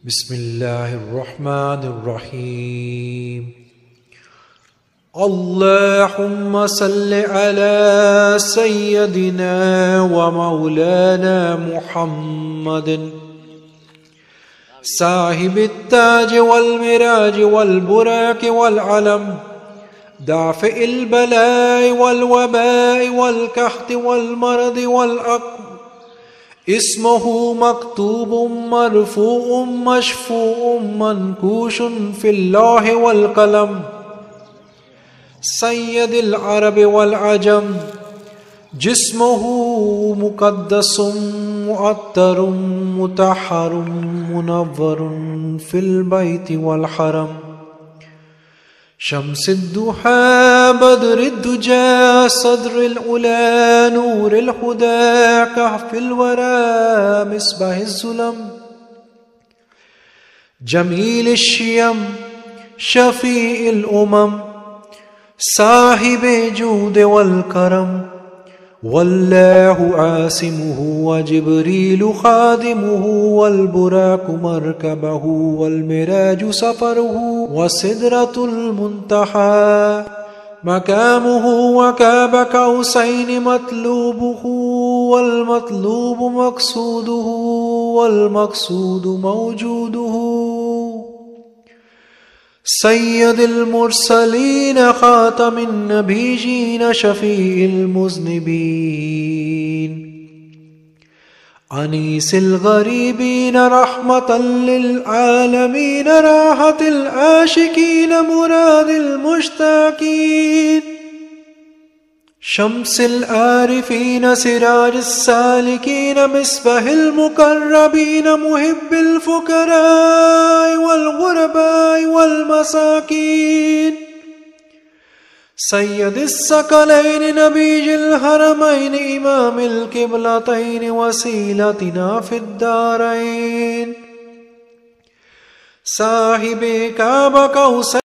بسم الله الرحمن الرحيم. اللهم صل على سيدنا ومولانا محمد صاحب التاج والمراج والبراك والعلم، دافع البلاء والوباء والكحط والمرض والأقم، اسمه مكتوب مرفوع مشفوع منكوش في اللوح والقلم، سيد العرب والعجم، جسمه مقدس مؤطر مطهر منور في البيت والحرم، شمس الضحى بدر الدجى صدر العلا نور الهدى كهف الورى مصباح الظلم، جميل الشيم شفيع الأمم، صاحب جود والكرم، والله عاصمه وجبريل خادمه، والبراق مركبه والمراج سفره، وسدرة المنتهى مقامه، وكاب قوسين مطلوبه، والمطلوب مقصوده، والمقصود موجوده، سيد المرسلين خاتم النبيين شفيع المذنبين، أنيس الغريبين رحمة للعالمين، راحة العاشقين مراد المشتاقين، شمس العارفين سراج السالكين، مصباح المقربين محب الفقراء والغرباء والمساكين، سيد الثقلين نبي الحرمين إمام القبلتين وسيلتنا في الدارين، صاحب كعب قوسين